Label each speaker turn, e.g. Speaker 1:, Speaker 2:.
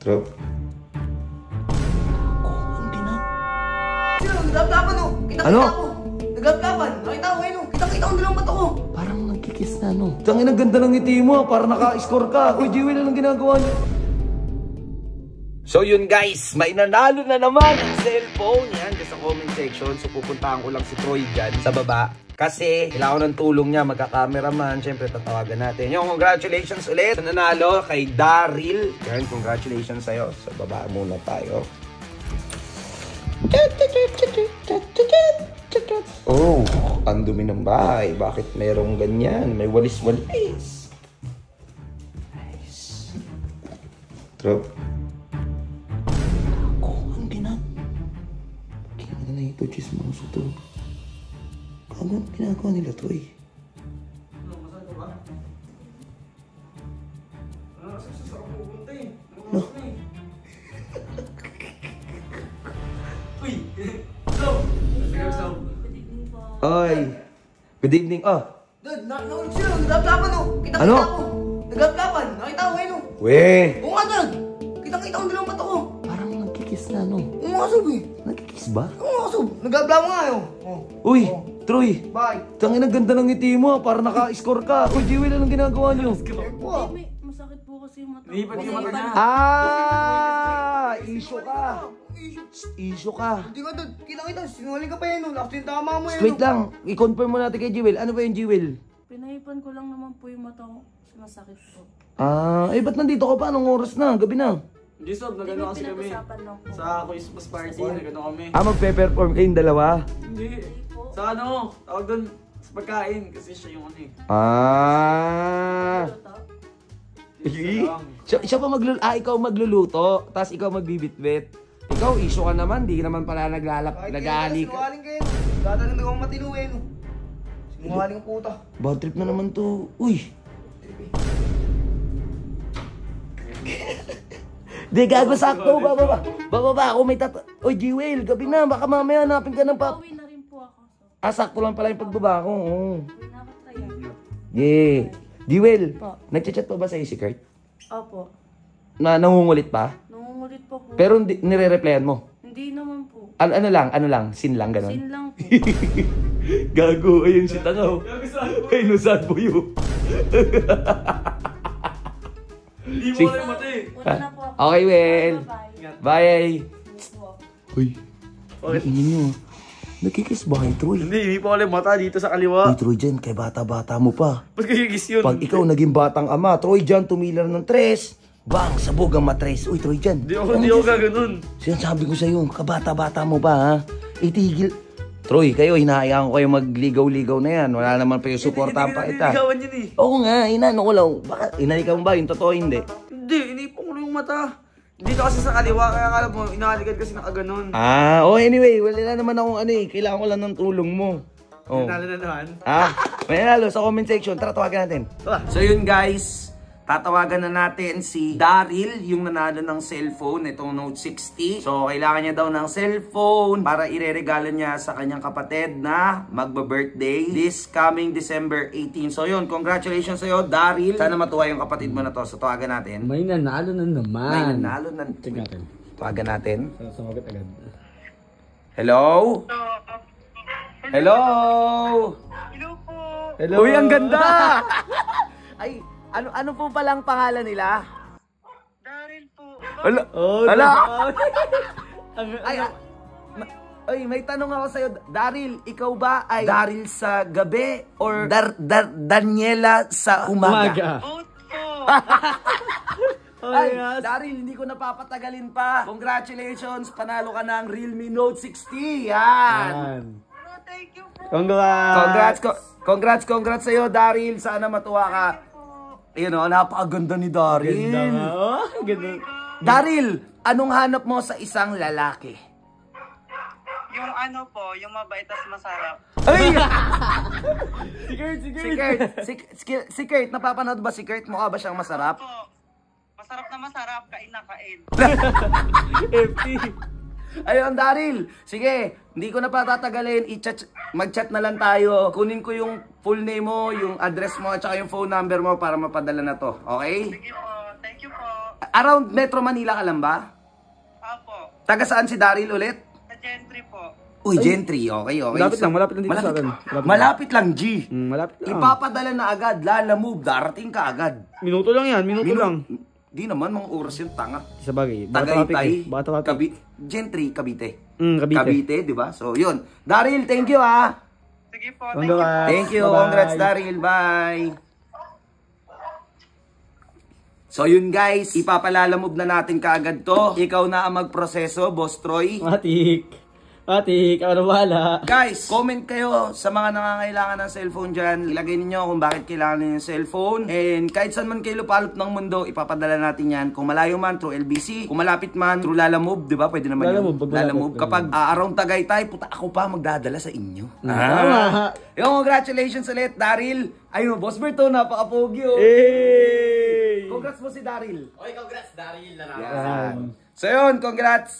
Speaker 1: Trap. Hindi na.
Speaker 2: Sino? Naglaplapan o. Kita-kita
Speaker 1: Ano?
Speaker 2: ako. Naglaplapan. Nakita ko ngayon o. Kita-kita ko dalawang bato ko.
Speaker 1: Parang nagkikiss na no. Tangin, ang ganda ng ngiti mo. Parang naka-score ka. Uy, Jewel, anong ginagawa niyo? So yun guys, may nanalo na naman ang cellphone. Yan, sa comment section. So pupuntahan ko lang si Troy dyan sa baba. Kasi kailangan ng tulong niya, magka-cameraman. Siyempre tatawagan natin. Yung congratulations ulit sa nanalo kay Daryl. Yan, congratulations sa'yo. Sa baba muna tayo. Oh, ang dumi ng bahay. Bakit merong ganyan? May walis-walis. Nice. Trop. Ito, chismoso to. Ano ginagawa nila to eh?
Speaker 2: Ano, masaya ka ba? Ano, sa ako pupunta eh.
Speaker 1: No.
Speaker 2: Uy! Hello!
Speaker 1: Ay! Good evening, ah!
Speaker 2: Dad, sino? Naglaplapan o. Kita-kita
Speaker 1: Ano?
Speaker 2: ako. Naglaplapan. Nakita ko ngayon o.
Speaker 1: Weh!
Speaker 2: Oo nga, Dad. Kita-kita ko dalawang bato ko.
Speaker 1: Parang nagkikiss na no.
Speaker 2: Oo nga, Sob eh.
Speaker 1: Nagkikiss ba?
Speaker 2: Oo nga, Sob. Naglaplapan nga yun.
Speaker 1: Uy! Troy!
Speaker 2: Bye.
Speaker 1: Tangin, ang ganda ng ngiti mo. Parang naka-score ka. Uy, Jewel, anong ginagawa niyo?
Speaker 3: May masakit po kasi yung mata.
Speaker 2: Naipan yung mata niya.
Speaker 1: Ah! Issue ka! Issue ka!
Speaker 2: Hindi nga, Dad. Kita-kita. Sinungaling ka pa yan o. Last yung tama mo yan.
Speaker 1: Wait lang. I-confirm mo natin kay Jewel. Ano ba yung Jewel?
Speaker 3: Pinahipan ko lang naman po yung mata ko. Masakit po.
Speaker 1: Ah, eh ba't nandito ka pa? Anong oras na? Gabi na.
Speaker 4: Hindi, Sob, nagano kasi kami.
Speaker 3: Pinag-usapan lang po.
Speaker 4: Sa Christmas party, nagano kami.
Speaker 1: Ah, magpe-perform kayong dalawa?
Speaker 4: Hindi. Sa ano, tawag doon sa pagkain. Kasi siya yung ano eh.
Speaker 1: Ah!
Speaker 4: Isa lang.
Speaker 1: Siya pa ikaw magluluto, tapos ikaw magbibitbit. Ikaw, issue ka naman, di ka naman pala nag-aali ka.
Speaker 2: Sinungaling kayo. Dadalang na akong matino eh no. Sinungaling puta.
Speaker 1: Bad trip na naman to. Uy! Di, gago, sakto. Bababa ako, may Uy, Jewel, gabi na. Baka mamaya hanapin ka ng
Speaker 3: Pauwi na rin po ako. So,
Speaker 1: Ah, sakto lang pala yung pagbaba ko. Oo.
Speaker 3: nakatry yan.
Speaker 1: Yeah. Jewel,
Speaker 3: Po.
Speaker 1: nagchat-chat pa ba sa'yo si Kurt?
Speaker 3: Opo.
Speaker 1: Nangungulit pa?
Speaker 3: Nangungulit pa po.
Speaker 1: Pero nire-replyan mo?
Speaker 3: Hindi naman po.
Speaker 1: Ano lang? Sin lang, ganun?
Speaker 3: Sin lang po.
Speaker 1: Gago, ayun si Tangaw. Ay, no, sad po yun.
Speaker 4: Hindi mo
Speaker 1: Sige.
Speaker 4: alam yung mata eh.
Speaker 3: Una na po ako.
Speaker 1: Okay, well.
Speaker 3: Bye-bye.
Speaker 1: Bye.
Speaker 3: Po.
Speaker 1: Uy, ingin nyo. Nagkikiss ba kay Troy?
Speaker 4: Hindi, hindi pa alam yung mata dito sa kaliwa.
Speaker 1: Uy, Troy dyan, kay bata-bata mo pa.
Speaker 4: Ba't kikikis yun?
Speaker 1: Pag ikaw naging batang ama, Troy dyan, tumilar ng tres. Bang, sabog ang matres. Uy, Troy dyan.
Speaker 4: Hindi ako gaganon.
Speaker 1: Sinasabi ko sa'yo, kabata-bata mo pa, ha? Itigil. Troy, kayo, hinahayaan ko kayo magligaw-ligaw na yan. Wala naman pa yung suportahan pa kita.
Speaker 4: Hindi ligawan yun eh.
Speaker 1: Oo nga, inano ko lang. Baka, inalikaw mo ba? Yung totoo, hindi.
Speaker 4: Hindi, inipon ko lang yung mata. Dito kasi sa kaliwa, kaya akala mo, inahaligad kasi nakaganon.
Speaker 1: Ah, oh anyway, wala naman akong ano eh. Kailangan ko lang ng tulong mo. Oh.
Speaker 4: Nalo na naman.
Speaker 1: Ah, may nanalo sa comment section. Tara, tawagan natin. So yun guys, tatawagan na natin si Daryl, yung nanalo ng cellphone, itong Note 60. So kailangan niya daw ng cellphone para ireregalo niya sa kanyang kapatid na magba-birthday this coming December 18. So yun, congratulations sa'yo Daryl. Sana matuwa yung kapatid mo na to. So tawagan natin.
Speaker 5: May nanalo na naman.
Speaker 1: May nanalo na.
Speaker 5: Check natin.
Speaker 1: Tawagan natin.
Speaker 5: Sumagot agad.
Speaker 1: Hello? Hello?
Speaker 6: Hello po.
Speaker 1: Hello? Uy, ang ganda! Ay, ano po palang pangalan nila?
Speaker 6: Daryl po.
Speaker 1: Ala!
Speaker 5: Oh,
Speaker 1: Ala!
Speaker 5: Ay,
Speaker 1: Ay, may tanong ako sa'yo. Daryl, ikaw ba ay Daryl sa gabi or Daniela sa umaga?
Speaker 6: Both po.
Speaker 1: Ay, Daryl, hindi ko napapatagalin pa. Congratulations, panalo ka ng Realme Note 60. Yan!
Speaker 6: No, thank you po.
Speaker 1: Congrats sa'yo, Daryl. Sana matuwa ka. Ayun o, napakaganda ni Daryl.
Speaker 5: ganda nga. Oh, ganda.
Speaker 1: Daryl, anong hanap mo sa isang lalaki?
Speaker 6: Yung ano po, yung mabait at masarap.
Speaker 1: Ay!
Speaker 5: Si Kurt.
Speaker 1: Si Kurt, napapanood ba si Kurt? Mukha ba siyang masarap?
Speaker 6: Po. Masarap na masarap, kain na kain.
Speaker 5: FT.
Speaker 1: Ayun, Daryl. Sige, hindi ko na patatagalin. Mag-chat na lang tayo. Kunin ko yung full name mo, yung address mo, at saka yung phone number mo para mapadala na to. Okay?
Speaker 6: Sige po, thank you po.
Speaker 1: Around Metro Manila ka lang ba?
Speaker 6: Opo.
Speaker 1: Taga saan si Daryl ulit?
Speaker 6: Sa Gentry po.
Speaker 1: Uy, Gentry. Okay.
Speaker 4: Malapit lang dito sa akin.
Speaker 1: Malapit lang, G.
Speaker 4: Malapit lang.
Speaker 1: Ipapadala na agad. Lala move. Darating ka agad.
Speaker 4: Minuto lang yan, minuto lang.
Speaker 1: Di naman, mga oras yung tanga.
Speaker 4: Sa bagay. Baka
Speaker 1: Tagaytay.
Speaker 4: traffic.
Speaker 1: Gentry, Cavite.
Speaker 4: Cavite.
Speaker 1: Cavite, di ba? So, yun. Daryl, thank you ah.
Speaker 6: Sige po, thank you.
Speaker 1: Thank you.
Speaker 4: Bye-bye.
Speaker 1: Congrats, Daryl. Bye. So, yun guys. Ipapalalamove na natin kaagad to. Ikaw na ang magproseso, Boss Troy.
Speaker 5: Matik, ako na bahala.
Speaker 1: Guys, comment kayo sa mga nangangailangan ng cellphone dyan. Ilagay niyo kung bakit kailangan niyo yung cellphone. And kahit saan man kayo lupalop ng mundo, ipapadala natin yan. Kung malayo man, through LBC. Kung malapit man, through Lalamove, di ba? Pwede naman Lalamove. Kapag around Tagaytay, puta ako pa magdadala sa inyo. Yung congratulations ulit, Daryl. Ayun, Boss Berto, napaka-pogi oh.
Speaker 5: Hey!
Speaker 1: Congrats mo si Daryl.
Speaker 5: Oy, congrats, Daryl.
Speaker 1: Yan. So yun, congrats.